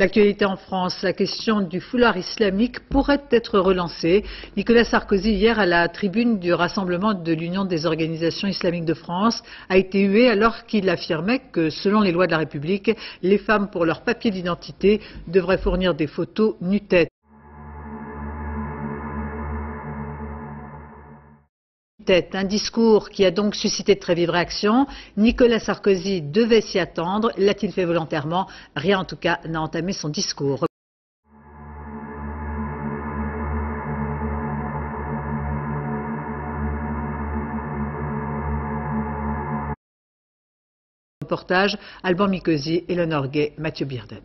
L'actualité en France, la question du foulard islamique pourrait être relancée. Nicolas Sarkozy, hier à la tribune du rassemblement de l'Union des organisations islamiques de France, a été hué alors qu'il affirmait que, selon les lois de la République, les femmes, pour leur papier d'identité, devraient fournir des photos nu-tête. Un discours qui a donc suscité de très vives réactions. Nicolas Sarkozy devait s'y attendre. L'a-t-il fait volontairement? Rien en tout cas n'a entamé son discours. Reportage, Alban Mikosi, Eleonore Gay, Mathieu Bierden.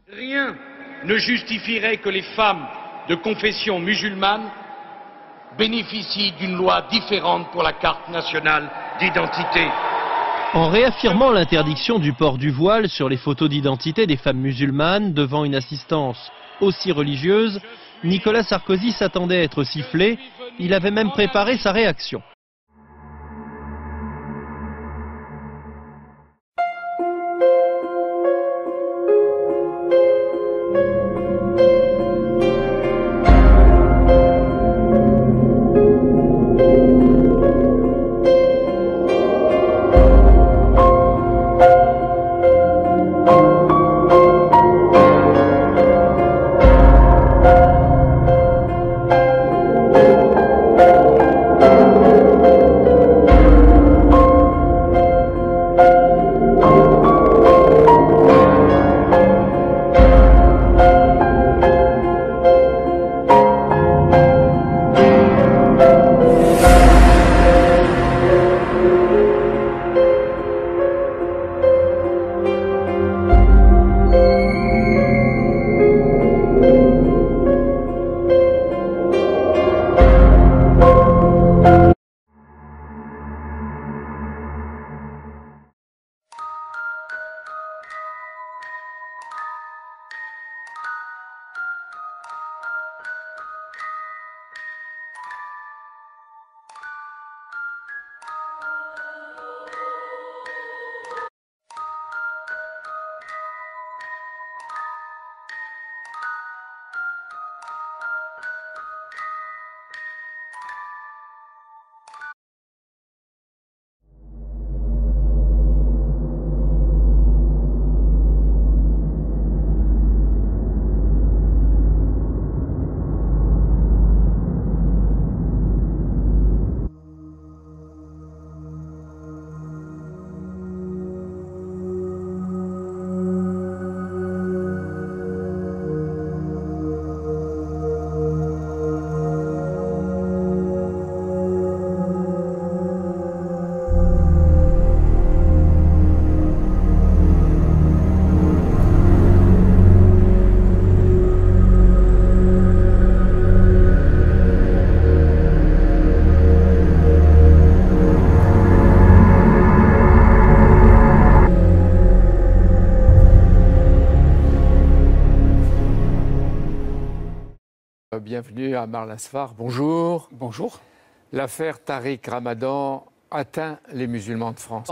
Rien ne justifierait que les femmes de confession musulmane bénéficient d'une loi différente pour la carte nationale d'identité. En réaffirmant l'interdiction du port du voile sur les photos d'identité des femmes musulmanes devant une assistance aussi religieuse, Nicolas Sarkozy s'attendait à être sifflé. Il avait même préparé sa réaction. bienvenue à Marlin Sfar. Bonjour. Bonjour. L'affaire Tariq Ramadan atteint les musulmans de France.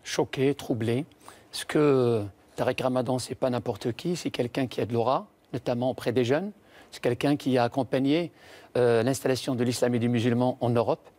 Choqué, troublé. Parce que Tariq Ramadan, c'est pas n'importe qui, c'est quelqu'un qui a de l'aura, notamment auprès des jeunes. C'est quelqu'un qui a accompagné l'installation de l'islam et des musulmans en Europe.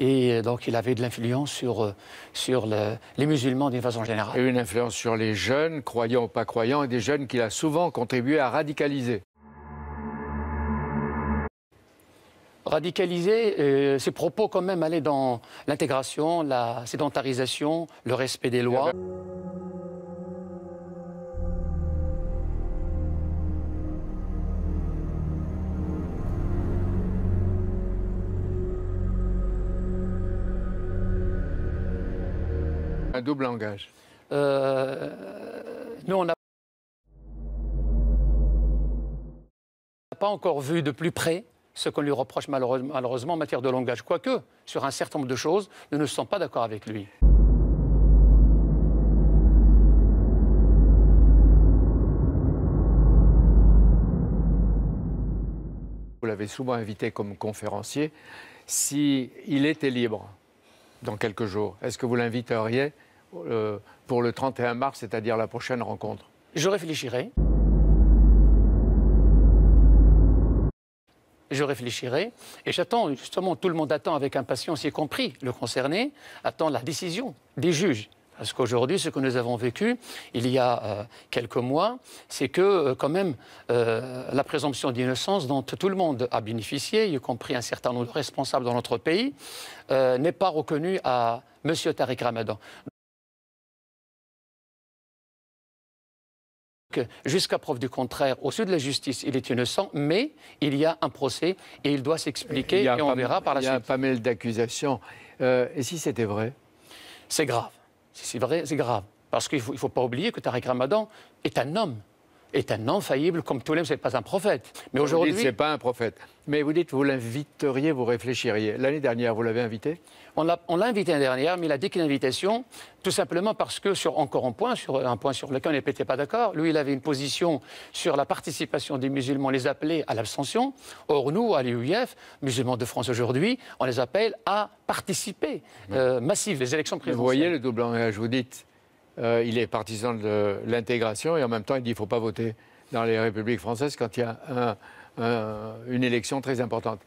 Et donc, il avait de l'influence sur les musulmans d'une façon générale. Et une influence sur les jeunes, croyants ou pas croyants, et des jeunes qu'il a souvent contribué à radicaliser. Radicaliser, ses propos quand même allaient dans l'intégration, la sédentarisation, le respect des lois. Un double langage. Nous, on n'a pas encore vu de plus près ce qu'on lui reproche malheureusement en matière de langage. Quoique, sur un certain nombre de choses, nous ne sommes pas d'accord avec lui. Vous l'avez souvent invité comme conférencier. S'il était libre dans quelques jours, est-ce que vous l'inviteriez pour le 31 mars, c'est-à-dire la prochaine rencontre? Je réfléchirai. Je réfléchirai et j'attends, justement, tout le monde attend avec impatience, y compris le concerné, attend la décision des juges. Parce qu'aujourd'hui, ce que nous avons vécu il y a quelques mois, c'est que quand même la présomption d'innocence dont tout le monde a bénéficié, y compris un certain nombre de responsables dans notre pays, n'est pas reconnue à M. Tariq Ramadan. Jusqu'à preuve du contraire, au sud de la justice, il est innocent, mais il y a un procès et il doit s'expliquer et on verra par la suite. Il y a pas mal d'accusations. Et si c'était vrai? C'est grave. Si c'est vrai, c'est grave. Parce qu'il ne faut pas oublier que Tariq Ramadan est un homme faillible, comme tous les hommes, ce n'est pas un prophète. Mais aujourd'hui, ce n'est pas un prophète. Mais vous dites, vous l'inviteriez, vous réfléchiriez. L'année dernière, vous l'avez invité? On l'a invité l'année dernière, mais il a décliné l'invitation, tout simplement parce que, sur un point sur lequel on n'était pas d'accord, lui, il avait une position sur la participation des musulmans, les appelait à l'abstention. Or, nous, à l'UIF, musulmans de France aujourd'hui, on les appelle à participer massivement les élections présidentielles. Vous voyez le double langage, vous dites. Il est partisan de l'intégration et en même temps il dit qu'il ne faut pas voter dans les républiques françaises quand il y a une élection très importante.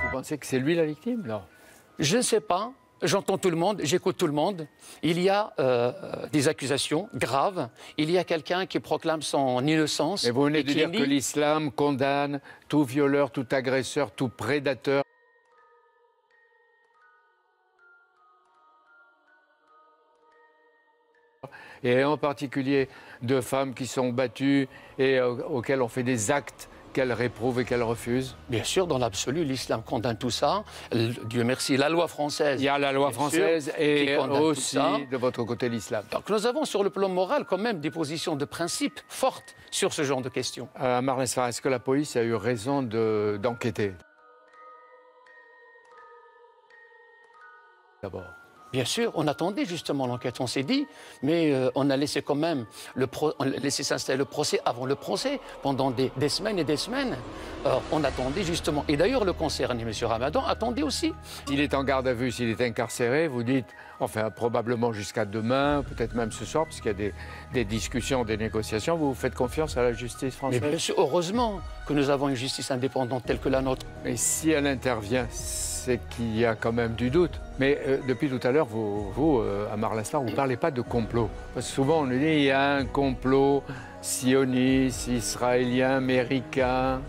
Vous pensez que c'est lui la victime, là? Je ne sais pas. J'entends tout le monde, j'écoute tout le monde. Il y a des accusations graves. Il y a quelqu'un qui proclame son innocence. Et vous venez de dire que l'islam condamne tout violeur, tout agresseur, tout prédateur. Et en particulier de femmes qui sont battues et auxquelles on fait des actes qu'elle réprouve et qu'elle refuse? Bien sûr, dans l'absolu, l'islam condamne tout ça. Dieu merci, la loi française. Il y a la loi française et aussi, de votre côté, l'islam. Donc nous avons sur le plan moral quand même des positions de principe fortes sur ce genre de questions. Marlin Sfar, est-ce que la police a eu raison d'enquêter? D'abord. Bien sûr, on attendait justement l'enquête, on s'est dit, mais on a laissé quand même laissé s'installer le procès avant le procès, pendant des semaines et des semaines. On attendait justement, et d'ailleurs le concerné, M. Ramadan, attendait aussi. S'il est en garde à vue, s'il est incarcéré, vous dites, enfin probablement jusqu'à demain, peut-être même ce soir, puisqu'il y a des discussions, des négociations, vous faites confiance à la justice française? Mais bien sûr, heureusement que nous avons une justice indépendante telle que la nôtre. Et si elle intervient, c'est qu'il y a quand même du doute. Mais depuis tout à l'heure, vous à Marlin Sfar, vous ne parlez pas de complot. Parce que souvent, on nous dit qu'il y a un complot sioniste, israélien, américain.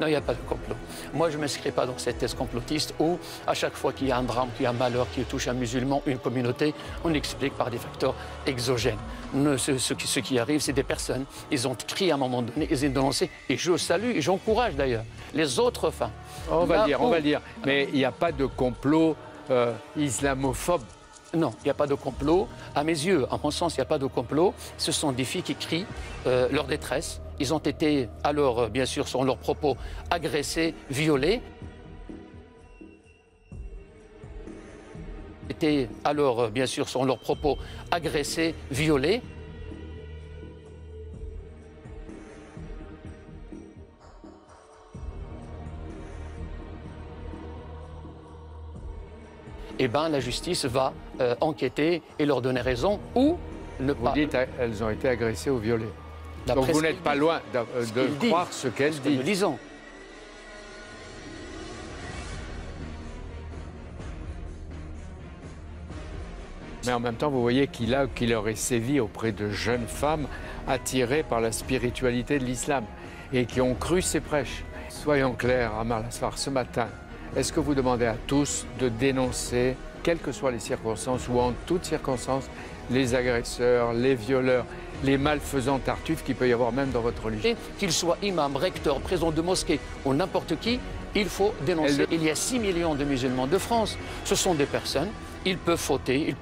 Non, il n'y a pas de complot. Moi, je ne m'inscris pas dans cette thèse complotiste où, à chaque fois qu'il y a un drame, qu'il y a un malheur qui touche un musulman, une communauté, on explique par des facteurs exogènes. Ce qui arrive, c'est des personnes, ils ont crié à un moment donné, ils ont dénoncé, et je salue, et j'encourage d'ailleurs, les autres femmes. On va le dire. Mais il n'y a pas de complot islamophobe. Non, il n'y a pas de complot. À mes yeux, à mon sens, il n'y a pas de complot. Ce sont des filles qui crient leur détresse. Ils ont été, alors, bien sûr, selon leurs propos, agressés, violés. Étaient, alors, bien sûr, selon leurs propos, agressés, violés. Eh bien, la justice va enquêter et leur donner raison ou ne pas. Vous dites qu'elles ont été agressées ou violées. Donc vous n'êtes pas loin de croire ce qu'elles disent. Nous lisons. Mais en même temps, vous voyez qu'il aurait sévi auprès de jeunes femmes attirées par la spiritualité de l'islam et qui ont cru ses prêches. Soyons clairs, Amar Lasfar, ce matin, est-ce que vous demandez à tous de dénoncer, quelles que soient les circonstances ou en toutes circonstances, les agresseurs, les violeurs, les malfaisants tartuffes qu'il peut y avoir même dans votre religion? Qu'ils soient imams, recteurs, présidents de mosquée ou n'importe qui, il faut dénoncer. Il y a 6 millions de musulmans de France. Ce sont des personnes, ils peuvent fauter,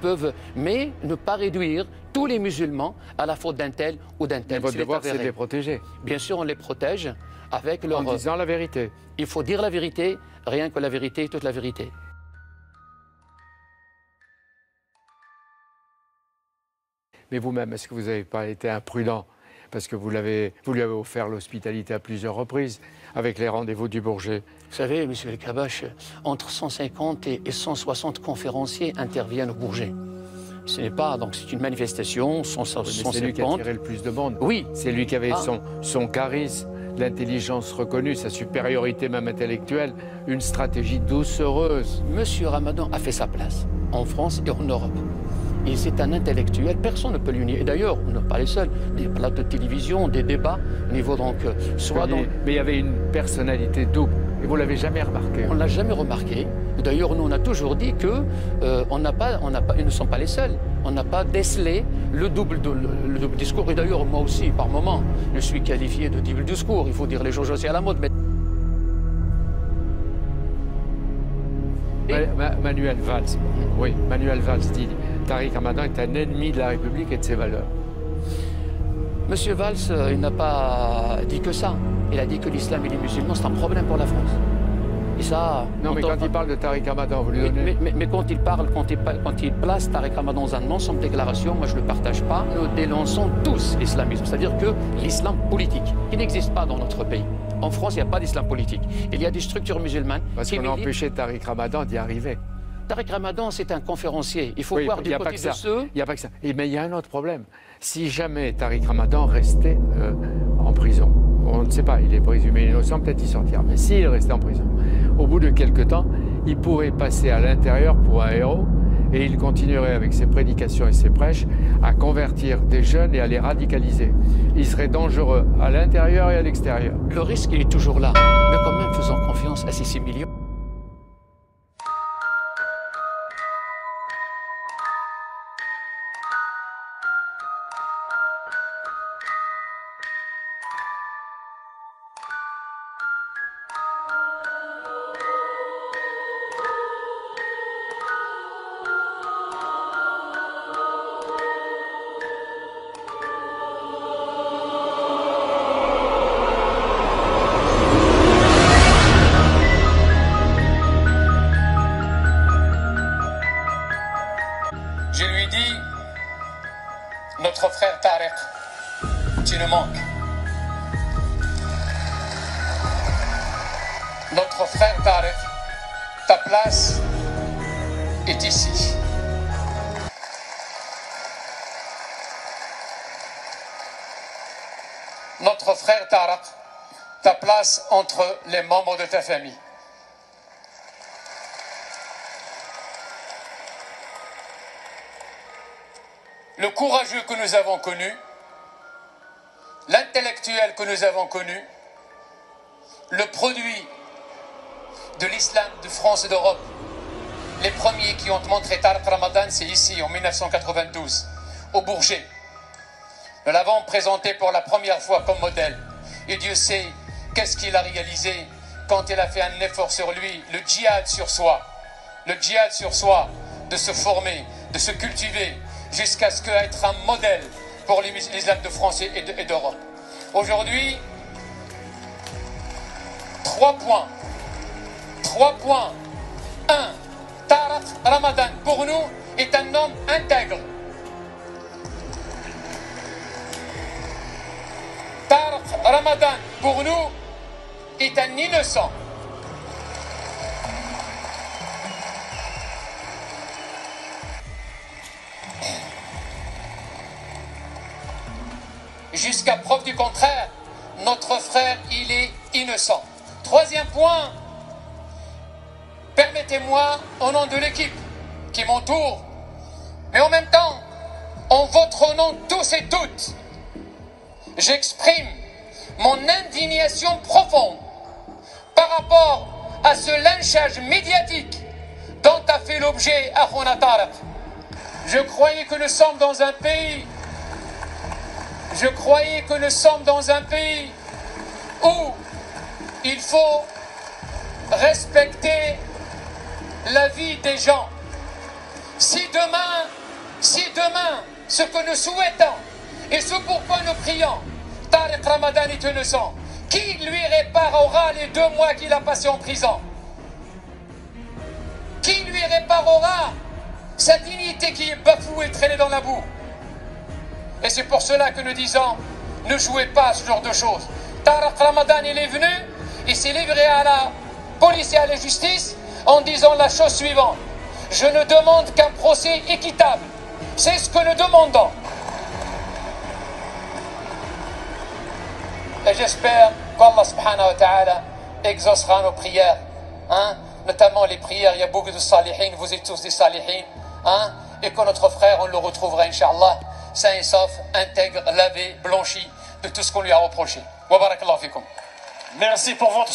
mais ne pas réduire tous les musulmans à la faute d'un tel ou d'un tel. Mais votre devoir, c'est de les protéger. Bien sûr, on les protège avec leur... En disant la vérité. Il faut dire la vérité, rien que la vérité, toute la vérité. Mais vous-même, est-ce que vous n'avez pas été imprudent? Parce que vous lui avez offert l'hospitalité à plusieurs reprises, avec les rendez-vous du Bourget. Vous savez, M. El Kabbach, entre 150 et 160 conférenciers interviennent au Bourget. Ce n'est pas, donc c'est une manifestation, 150. C'est lui qui a attiré le plus de monde. Oui. C'est lui qui avait son charisme, l'intelligence reconnue, sa supériorité même intellectuelle, une stratégie doucereuse. Monsieur Ramadan a fait sa place, en France et en Europe. Et c'est un intellectuel, personne ne peut lui nier. Et d'ailleurs, on n'est pas les seuls. Des plateaux de télévision, des débats, au niveau donc... Mais il y avait une personnalité double, et vous ne l'avez jamais remarqué. On ne l'a jamais remarqué. D'ailleurs, nous, on a toujours dit que ils ne sont pas les seuls. On n'a pas décelé le double discours. Et d'ailleurs, moi aussi, par moment, je suis qualifié de double discours. Il faut dire les choses aussi à la mode. Mais... Manuel Valls, oui, Manuel Valls dit Tariq Ramadan est un ennemi de la République et de ses valeurs. Monsieur Valls, il n'a pas dit que ça. Il a dit que l'islam et les musulmans, c'est un problème pour la France. Et ça... Non, mais quand il parle de Tariq Ramadan, vous lui donnez... Mais quand il parle, quand il place Tariq Ramadan dans un ensemble de déclarations, moi je ne le partage pas. Nous dénonçons tous l'islamisme, c'est-à-dire que l'islam politique, qui n'existe pas dans notre pays. En France, il n'y a pas d'islam politique. Il y a des structures musulmanes... Parce qu'on a empêché Tariq Ramadan d'y arriver. Tariq Ramadan, c'est un conférencier. Il faut voir du côté de ceux... Il n'y a pas que ça. Mais il y a un autre problème. Si jamais Tariq Ramadan restait en prison, on ne sait pas, il est présumé innocent, peut-être y sortir, mais s'il restait en prison, au bout de quelque temps, il pourrait passer à l'intérieur pour un héros et il continuerait avec ses prédications et ses prêches à convertir des jeunes et à les radicaliser. Il serait dangereux à l'intérieur et à l'extérieur. Le risque, il est toujours là, mais quand même faisons confiance à ces 6 millions. Je lui dis, notre frère Tariq, tu nous manques. Notre frère Tariq, ta place est ici. Notre frère Tariq, ta place entre les membres de ta famille. Le courageux que nous avons connu, l'intellectuel que nous avons connu, le produit de l'islam de France et d'Europe. Les premiers qui ont montré Tariq Ramadan, c'est ici, en 1992, au Bourget. Nous l'avons présenté pour la première fois comme modèle. Et Dieu sait qu'est-ce qu'il a réalisé quand il a fait un effort sur lui, le djihad sur soi. Le djihad sur soi, de se former, de se cultiver, jusqu'à ce qu'être un modèle pour l'islam de France et d'Europe. Aujourd'hui, 3 points. 3 points. 1. Tariq Ramadan, pour nous, est un homme intègre. Tariq Ramadan, pour nous, est un innocent. Jusqu'à preuve du contraire, notre frère, il est innocent. 3e point, permettez-moi, au nom de l'équipe qui m'entoure, mais en même temps, en votre nom tous et toutes, j'exprime mon indignation profonde par rapport à ce lynchage médiatique dont a fait l'objet Akhouna Tariq. Je croyais que nous sommes dans un pays où il faut respecter la vie des gens. Si demain, ce que nous souhaitons et ce pourquoi nous prions, Tariq Ramadan est innocent, qui lui réparera les 2 mois qu'il a passé en prison? Qui lui réparera sa dignité qui est bafouée, traînée dans la boue? Et c'est pour cela que nous disons, ne jouez pas à ce genre de choses. Tariq Ramadan, il est venu, il s'est livré à la police et à la justice en disant la chose suivante: je ne demande qu'un procès équitable. C'est ce que nous demandons. Et j'espère qu'Allah subhanahu wa ta'ala exaucera nos prières, hein? Notamment les prières, il y a beaucoup de salihin, vous êtes tous des salihin, hein? Et que notre frère, on le retrouvera, Inch'Allah, sain et sauf, intègre, lavé, blanchi de tout ce qu'on lui a reproché. Wa barakallahu fikum. Merci pour votre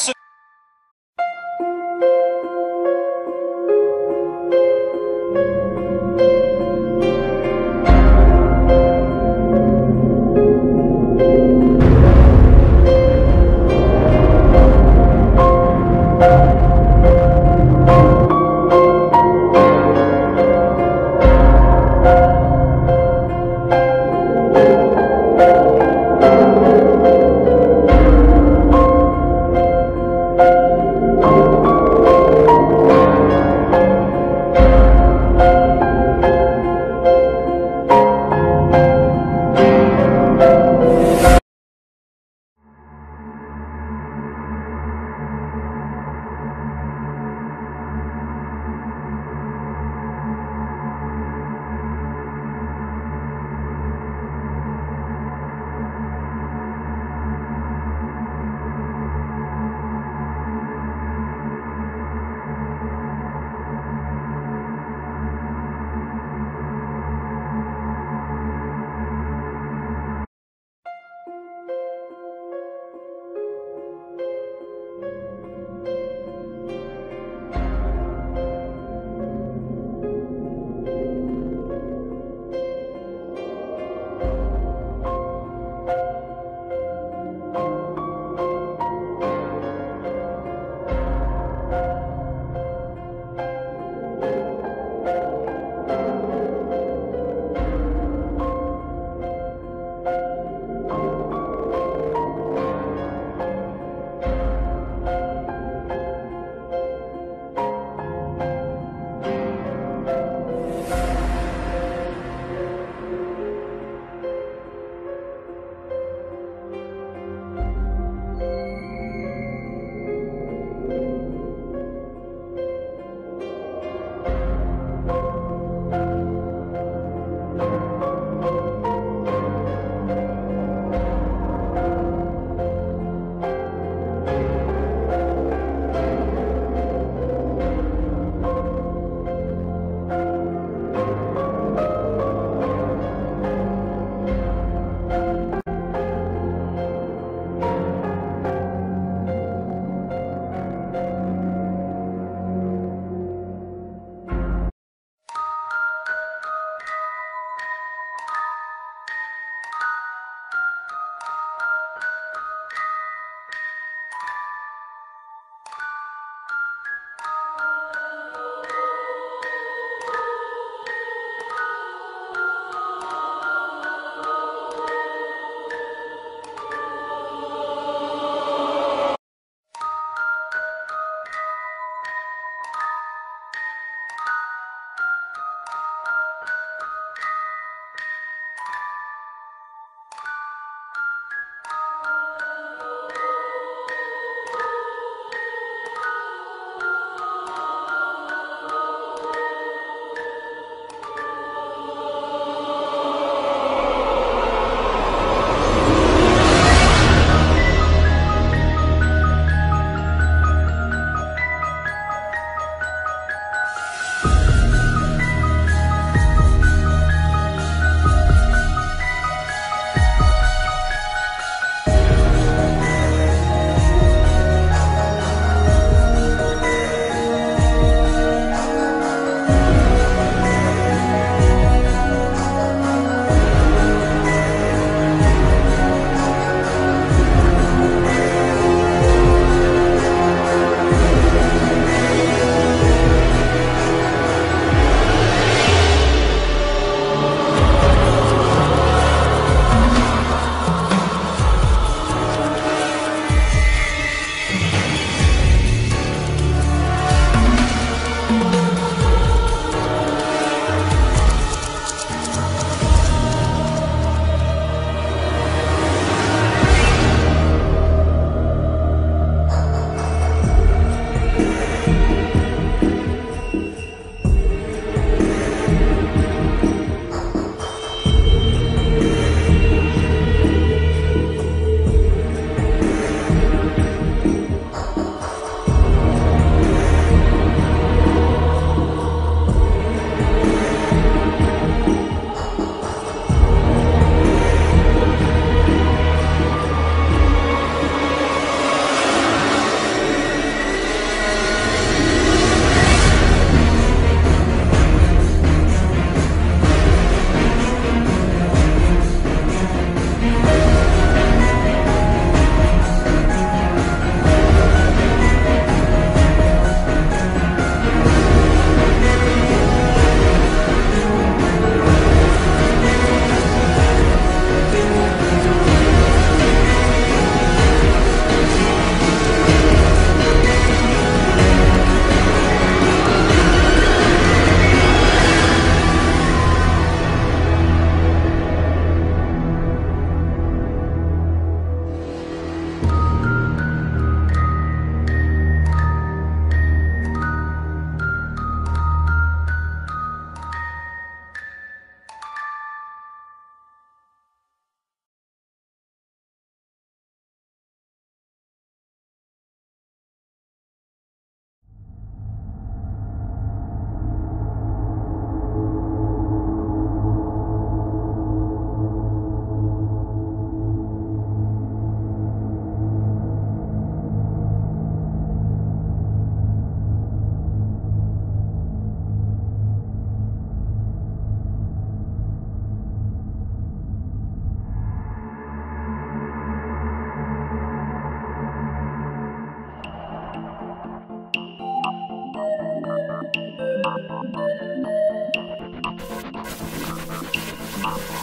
cinéma.